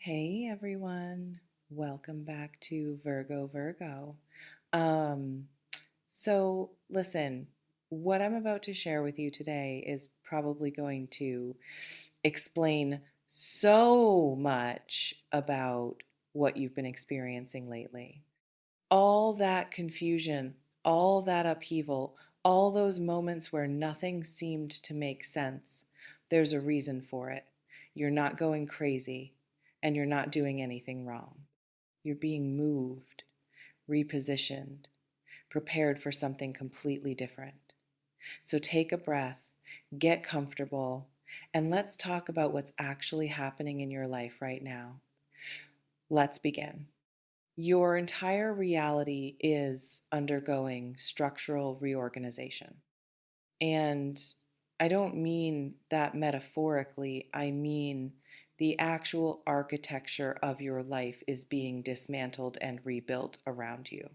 Hey everyone, welcome back to Virgo. Um, so listen, what I'm about to share with you today is probably going to explain so much about what you've been experiencing lately. All that confusion, all that upheaval, all those moments where nothing seemed to make sense, there's a reason for it. You're not going crazy and you're not doing anything wrong. You're being moved, repositioned, prepared for something completely different. So take a breath, get comfortable, and let's talk about what's actually happening in your life right now. Let's begin. Your entire reality is undergoing structural reorganization. And I don't mean that metaphorically, I mean the actual architecture of your life is being dismantled and rebuilt around you.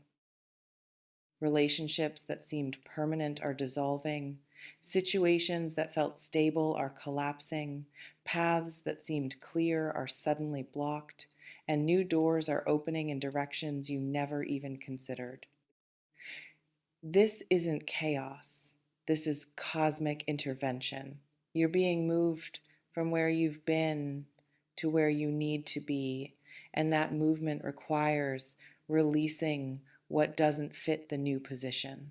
Relationships that seemed permanent are dissolving. Situations that felt stable are collapsing. Paths that seemed clear are suddenly blocked. And new doors are opening in directions you never even considered. This isn't chaos. This is cosmic intervention. You're being moved from where you've been to where you need to be, and that movement requires releasing what doesn't fit the new position.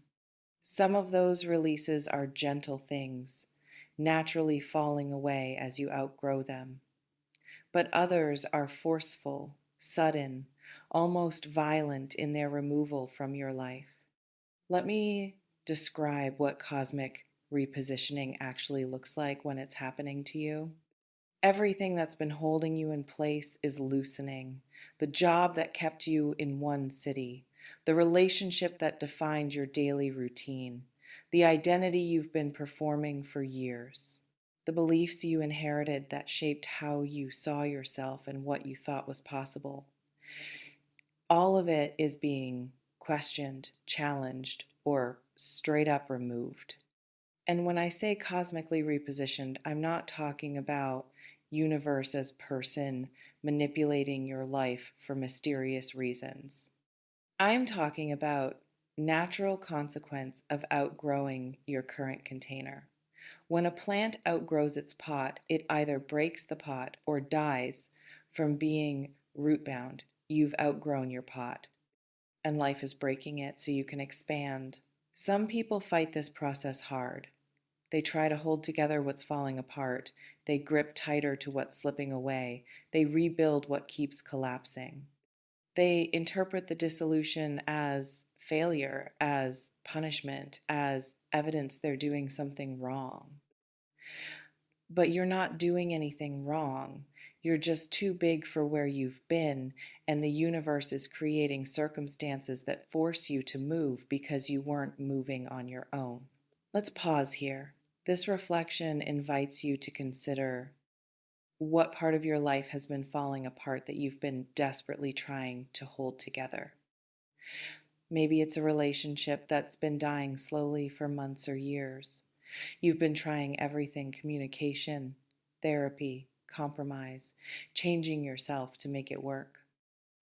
Some of those releases are gentle things, naturally falling away as you outgrow them, but others are forceful, sudden, almost violent in their removal from your life. Let me describe what cosmic repositioning actually looks like when it's happening to you. Everything that's been holding you in place is loosening. The job that kept you in one city, the relationship that defined your daily routine, the identity you've been performing for years, the beliefs you inherited that shaped how you saw yourself and what you thought was possible. All of it is being questioned, challenged, or straight up removed. And when I say cosmically repositioned, I'm not talking about universe as person manipulating your life for mysterious reasons. I'm talking about natural consequence of outgrowing your current container. When a plant outgrows its pot, it either breaks the pot or dies from being root bound. You've outgrown your pot, and life is breaking it so you can expand. Some people fight this process hard. They try to hold together what's falling apart. They grip tighter to what's slipping away. They rebuild what keeps collapsing. They interpret the dissolution as failure, as punishment, as evidence they're doing something wrong. But you're not doing anything wrong. You're just too big for where you've been, and the universe is creating circumstances that force you to move because you weren't moving on your own. Let's pause here. This reflection invites you to consider what part of your life has been falling apart that you've been desperately trying to hold together. Maybe it's a relationship that's been dying slowly for months or years. You've been trying everything: communication, therapy, compromise, changing yourself to make it work.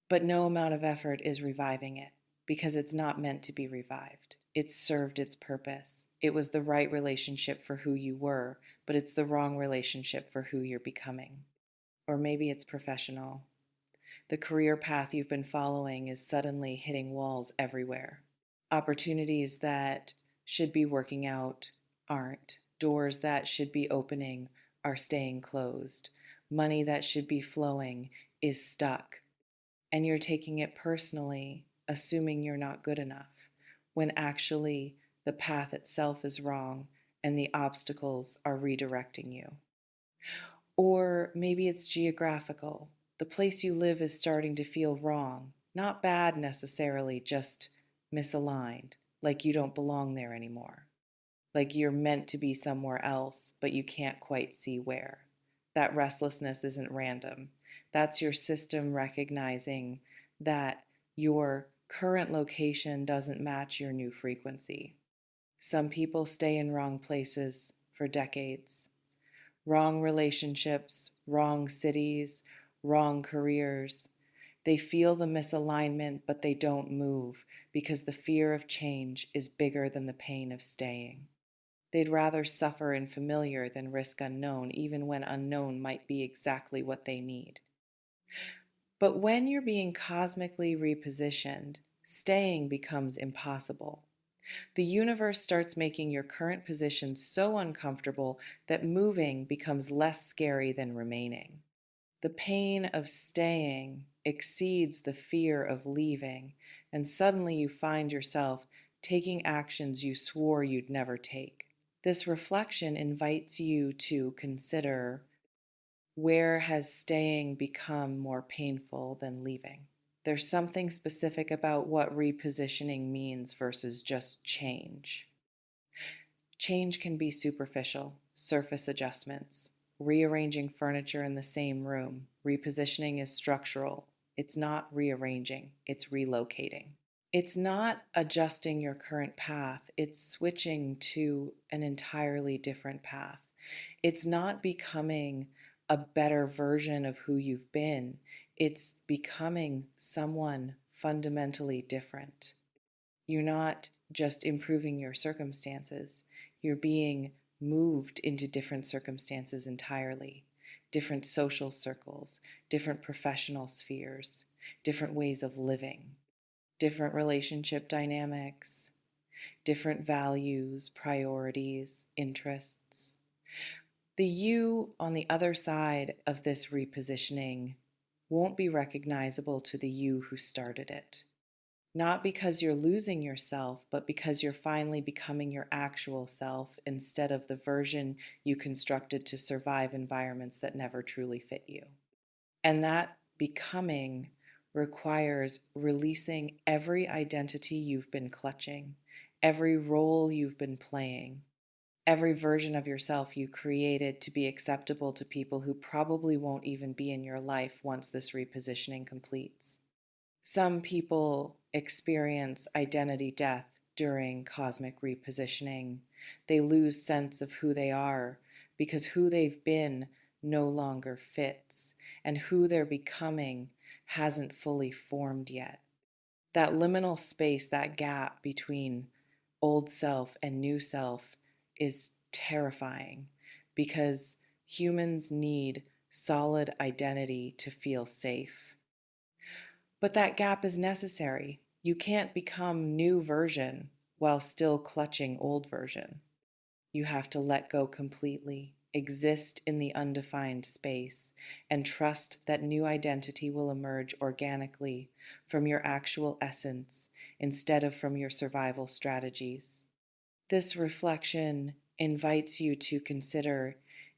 But no amount of effort is reviving it because it's not meant to be revived. It's served its purpose. It was the right relationship for who you were, but it's the wrong relationship for who you're becoming. Or maybe it's professional. The career path you've been following is suddenly hitting walls everywhere. Opportunities that should be working out aren't. Doors that should be opening are staying closed. Money that should be flowing is stuck. And you're taking it personally, assuming you're not good enough, when actually the path itself is wrong and the obstacles are redirecting you. Or maybe it's geographical. The place you live is starting to feel wrong, not bad necessarily, just misaligned, like you don't belong there anymore, like you're meant to be somewhere else, but you can't quite see where. That restlessness isn't random. That's your system recognizing that your current location doesn't match your new frequency. Some people stay in wrong places for decades. Wrong relationships, wrong cities, wrong careers. They feel the misalignment, but they don't move because the fear of change is bigger than the pain of staying. They'd rather suffer in familiar than risk unknown, even when unknown might be exactly what they need. But when you're being cosmically repositioned, staying becomes impossible. The universe starts making your current position so uncomfortable that moving becomes less scary than remaining. The pain of staying exceeds the fear of leaving, and suddenly you find yourself taking actions you swore you'd never take. This reflection invites you to consider, where has staying become more painful than leaving? There's something specific about what repositioning means versus just change. Change can be superficial, surface adjustments, rearranging furniture in the same room. Repositioning is structural. It's not rearranging, it's relocating. It's not adjusting your current path, it's switching to an entirely different path. It's not becoming a better version of who you've been, it's becoming someone fundamentally different. You're not just improving your circumstances, you're being moved into different circumstances entirely, different social circles, different professional spheres, different ways of living, different relationship dynamics, different values, priorities, interests. The you on the other side of this repositioning won't be recognizable to the you who started it. Not because you're losing yourself, but because you're finally becoming your actual self instead of the version you constructed to survive environments that never truly fit you. And that becoming requires releasing every identity you've been clutching, every role you've been playing, every version of yourself you created to be acceptable to people who probably won't even be in your life once this repositioning completes. Some people experience identity death during cosmic repositioning. They lose sense of who they are because who they've been no longer fits, and who they're becoming hasn't fully formed yet. That liminal space, that gap between old self and new self, is terrifying because humans need solid identity to feel safe. But that gap is necessary. You can't become new version while still clutching old version. You have to let go completely, exist in the undefined space, and trust that new identity will emerge organically from your actual essence instead of from your survival strategies. This reflection invites you to consider,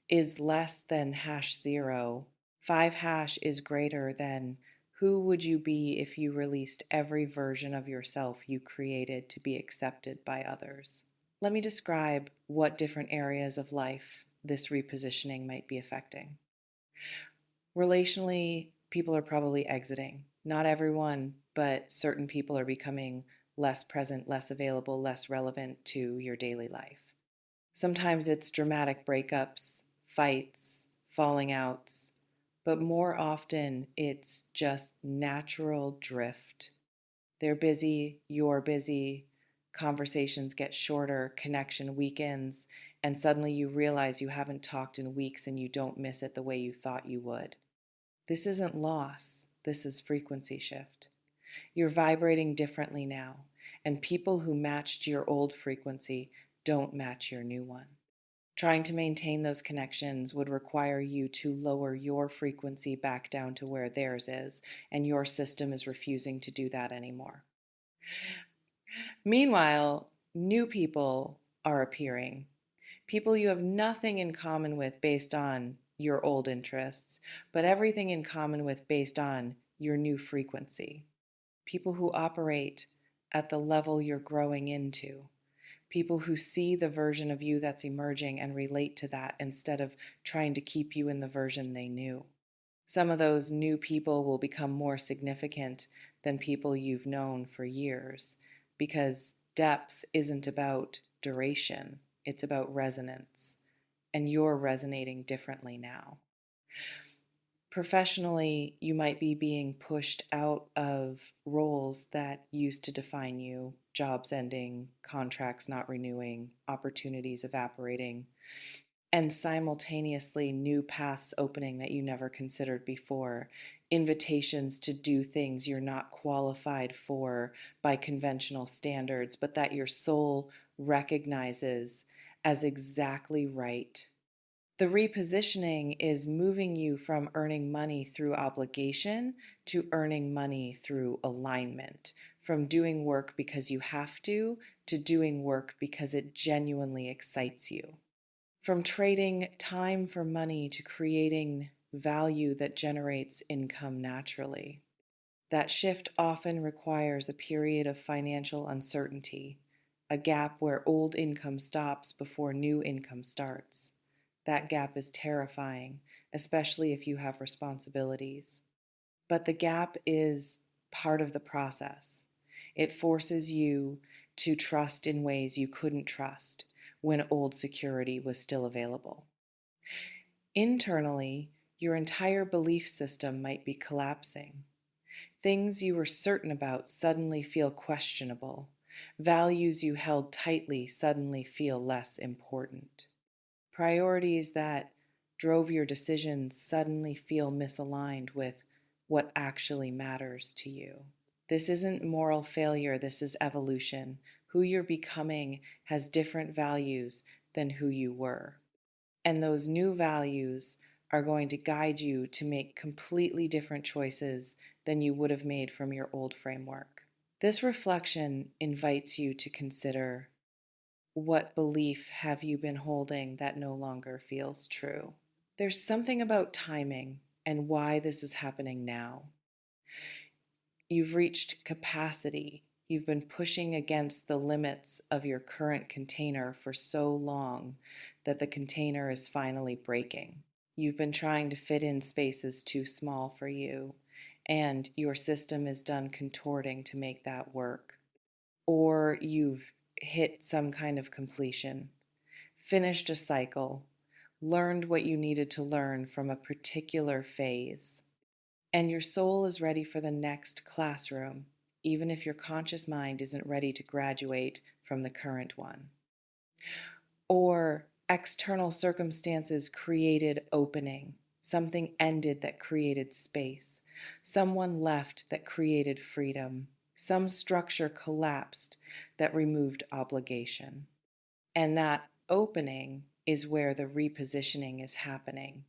is less than hash zero. 5 hash is greater than, who would you be if you released every version of yourself you created to be accepted by others? Let me describe what different areas of life this repositioning might be affecting. Relationally, people are probably exiting. Not everyone, but certain people are becoming less present, less available, less relevant to your daily life. Sometimes it's dramatic breakups, fights, falling outs, but more often it's just natural drift. They're busy, you're busy, conversations get shorter, connection weakens, and suddenly you realize you haven't talked in weeks and you don't miss it the way you thought you would. This isn't loss, this is frequency shift. You're vibrating differently now, and people who matched your old frequency don't match your new one. Trying to maintain those connections would require you to lower your frequency back down to where theirs is, and your system is refusing to do that anymore. Meanwhile, new people are appearing. People you have nothing in common with based on your old interests, but everything in common with based on your new frequency. People who operate at the level you're growing into. People who see the version of you that's emerging and relate to that instead of trying to keep you in the version they knew. Some of those new people will become more significant than people you've known for years because depth isn't about duration, it's about resonance, and you're resonating differently now. Professionally, you might be being pushed out of roles that used to define you, jobs ending, contracts not renewing, opportunities evaporating, and simultaneously new paths opening that you never considered before, invitations to do things you're not qualified for by conventional standards, but that your soul recognizes as exactly right. The repositioning is moving you from earning money through obligation to earning money through alignment, from doing work because you have to doing work because it genuinely excites you, from trading time for money to creating value that generates income naturally. That shift often requires a period of financial uncertainty, a gap where old income stops before new income starts. That gap is terrifying, especially if you have responsibilities. But the gap is part of the process. It forces you to trust in ways you couldn't trust when old security was still available. Internally, your entire belief system might be collapsing. Things you were certain about suddenly feel questionable. Values you held tightly suddenly feel less important. Priorities that drove your decisions suddenly feel misaligned with what actually matters to you. This isn't moral failure, this is evolution. Who you're becoming has different values than who you were. And those new values are going to guide you to make completely different choices than you would have made from your old framework. This reflection invites you to consider, what belief have you been holding that no longer feels true? There's something about timing and why this is happening now. You've reached capacity. You've been pushing against the limits of your current container for so long that the container is finally breaking. You've been trying to fit in spaces too small for you, and your system is done contorting to make that work. Or you've hit some kind of completion, finished a cycle, learned what you needed to learn from a particular phase, and your soul is ready for the next classroom, even if your conscious mind isn't ready to graduate from the current one. Or external circumstances created opening, something ended that created space, someone left that created freedom, some structure collapsed that removed obligation. And that opening is where the repositioning is happening.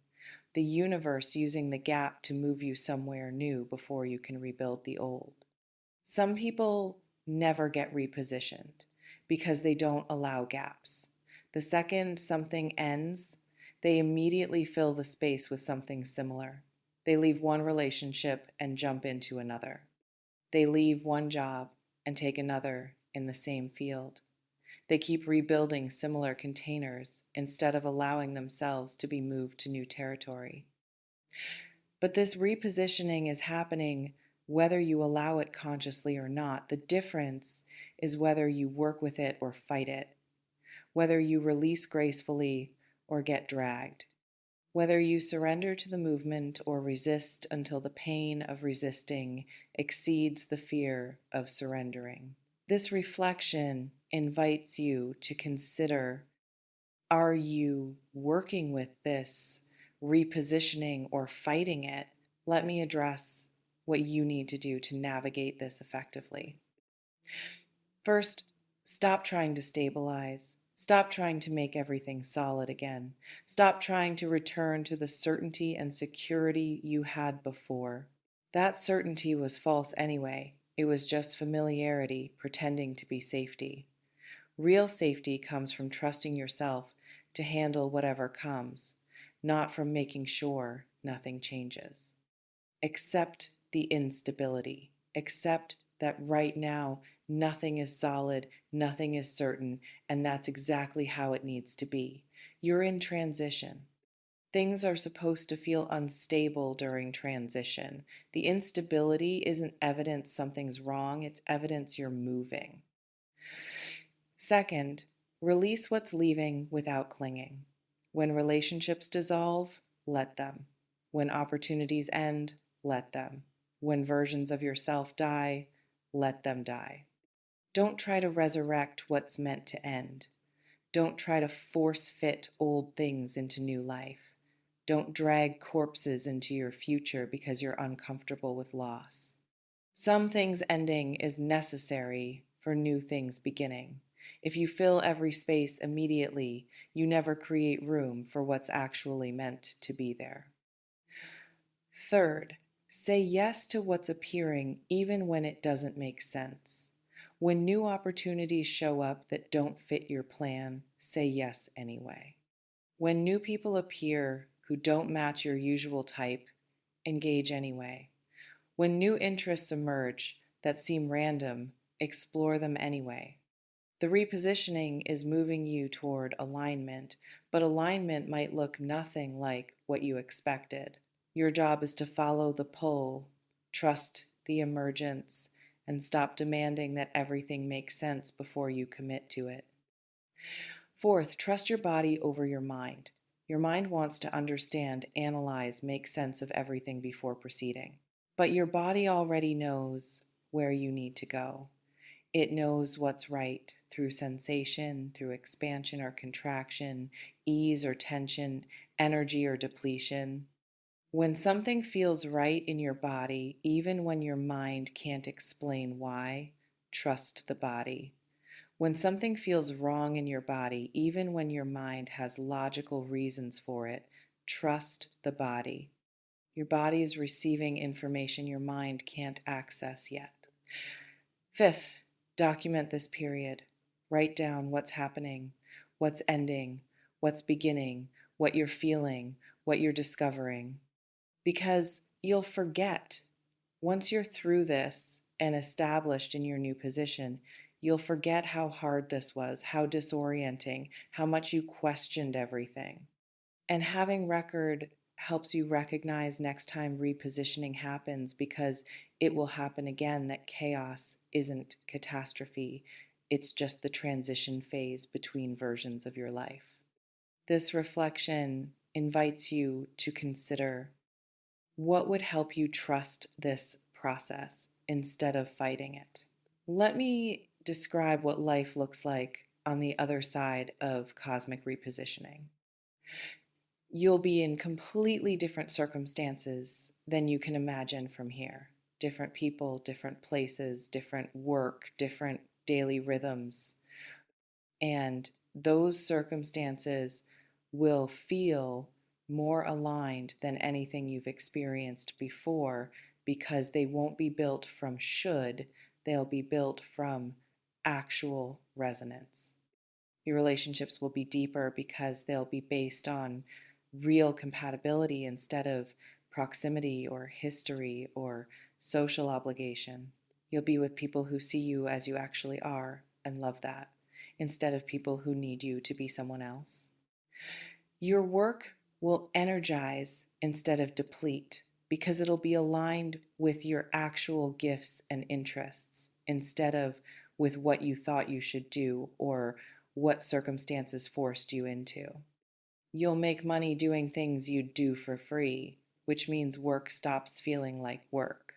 The universe using the gap to move you somewhere new before you can rebuild the old. Some people never get repositioned because they don't allow gaps. The second something ends, they immediately fill the space with something similar. They leave one relationship and jump into another. They leave one job and take another in the same field. They keep rebuilding similar containers instead of allowing themselves to be moved to new territory. But this repositioning is happening whether you allow it consciously or not. The difference is whether you work with it or fight it, whether you release gracefully or get dragged, whether you surrender to the movement or resist until the pain of resisting exceeds the fear of surrendering. This reflection invites you to consider, are you working with this repositioning or fighting it? Let me address what you need to do to navigate this effectively. First, stop trying to stabilize. Stop trying to make everything solid again. Stop trying to return to the certainty and security you had before. That certainty was false anyway. It was just familiarity pretending to be safety. Real safety comes from trusting yourself to handle whatever comes, not from making sure nothing changes. Accept the instability. Accept that right now nothing is solid, nothing is certain, and that's exactly how it needs to be. You're in transition. Things are supposed to feel unstable during transition. The instability isn't evidence something's wrong, it's evidence you're moving. Second, release what's leaving without clinging. When relationships dissolve, let them. When opportunities end, let them. When versions of yourself die, let them die. Don't try to resurrect what's meant to end. Don't try to force fit old things into new life. Don't drag corpses into your future because you're uncomfortable with loss. Some things ending is necessary for new things beginning. If you fill every space immediately, you never create room for what's actually meant to be there. Third, say yes to what's appearing even when it doesn't make sense. When new opportunities show up that don't fit your plan, say yes anyway. When new people appear who don't match your usual type, engage anyway. When new interests emerge that seem random, explore them anyway. The repositioning is moving you toward alignment, but alignment might look nothing like what you expected. Your job is to follow the pull, trust the emergence, and stop demanding that everything makes sense before you commit to it. Fourth, trust your body over your mind. Your mind wants to understand, analyze, make sense of everything before proceeding. But your body already knows where you need to go. It knows what's right through sensation, through expansion or contraction, ease or tension, energy or depletion. When something feels right in your body, even when your mind can't explain why, trust the body. When something feels wrong in your body, even when your mind has logical reasons for it, trust the body. Your body is receiving information your mind can't access yet. Fifth, document this period. Write down what's happening, what's ending, what's beginning, what you're feeling, what you're discovering. Because you'll forget. Once you're through this and established in your new position, you'll forget how hard this was, how disorienting, how much you questioned everything. And having record helps you recognize next time repositioning happens, because it will happen again, that chaos isn't catastrophe. It's just the transition phase between versions of your life. This reflection invites you to consider what would help you trust this process instead of fighting it. Let me describe what life looks like on the other side of cosmic repositioning. You'll be in completely different circumstances than you can imagine from here. Different people, different places, different work, different daily rhythms. And those circumstances will feel more aligned than anything you've experienced before, because they won't be built from should, they'll be built from actual resonance. Your relationships will be deeper because they'll be based on real compatibility instead of proximity or history or social obligation. You'll be with people who see you as you actually are and love that, instead of people who need you to be someone else. Your work will energize instead of deplete, because it'll be aligned with your actual gifts and interests instead of with what you thought you should do or what circumstances forced you into. You'll make money doing things you'd do for free, which means work stops feeling like work.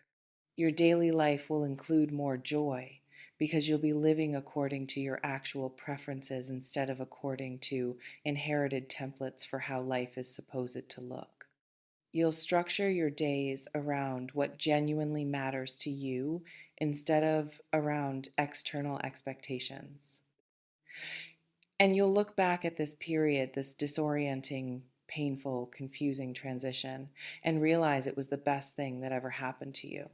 Your daily life will include more joy, because you'll be living according to your actual preferences instead of according to inherited templates for how life is supposed to look. You'll structure your days around what genuinely matters to you instead of around external expectations. And you'll look back at this period, this disorienting, painful, confusing transition, and realize it was the best thing that ever happened to you.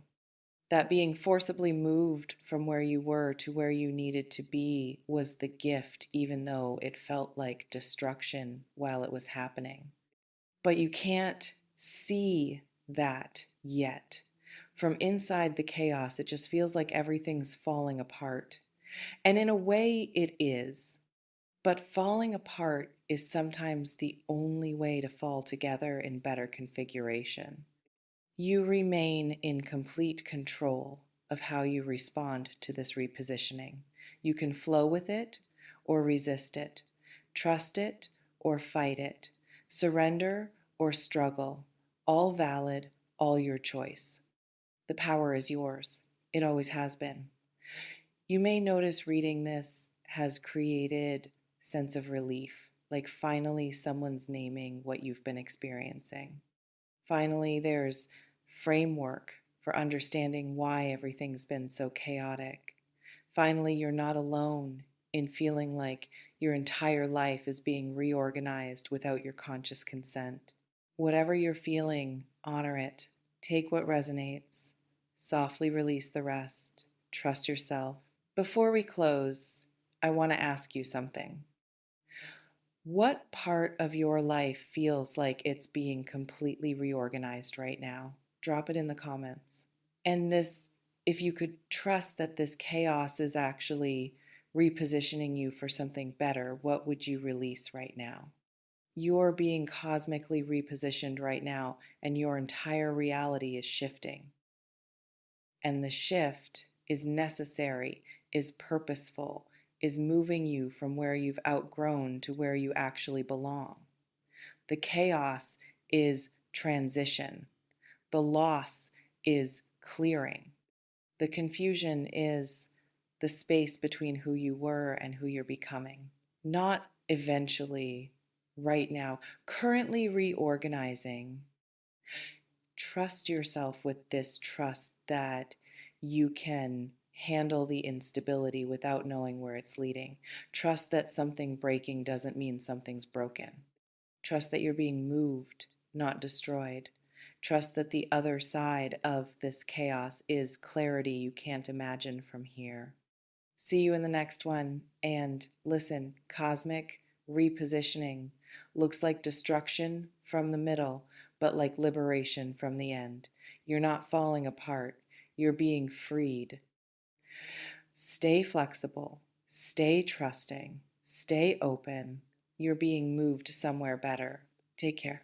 That being forcibly moved from where you were to where you needed to be was the gift, even though it felt like destruction while it was happening. But you can't see that yet. From inside the chaos, it just feels like everything's falling apart. And in a way, it is. But falling apart is sometimes the only way to fall together in better configuration. You remain in complete control of how you respond to this repositioning. You can flow with it or resist it, trust it or fight it, surrender or struggle, All valid, all your choice. The power is yours. It always has been. You may notice reading this has created a sense of relief, like finally someone's naming what you've been experiencing. Finally, there's framework for understanding why everything's been so chaotic. Finally, you're not alone in feeling like your entire life is being reorganized without your conscious consent. Whatever you're feeling, honor it. Take what resonates. Softly release the rest. Trust yourself. Before we close, I want to ask you something. What part of your life feels like it's being completely reorganized right now? Drop it in the comments. And if you could trust that this chaos is actually repositioning you for something better, what would you release right now? You're being cosmically repositioned right now, and your entire reality is shifting. And the shift is necessary, is purposeful, is moving you from where you've outgrown to where you actually belong. The chaos is transition. The loss is clearing. The confusion is the space between who you were and who you're becoming. Not eventually, right now, currently reorganizing. Trust yourself with this trust that you can handle the instability without knowing where it's leading. Trust that something breaking doesn't mean something's broken. Trust that you're being moved, not destroyed. Trust that the other side of this chaos is clarity you can't imagine from here. See you in the next one. And listen, cosmic repositioning looks like destruction from the middle, but like liberation from the end. You're not falling apart, you're being freed. Stay flexible, stay trusting, stay open. You're being moved somewhere better. Take care.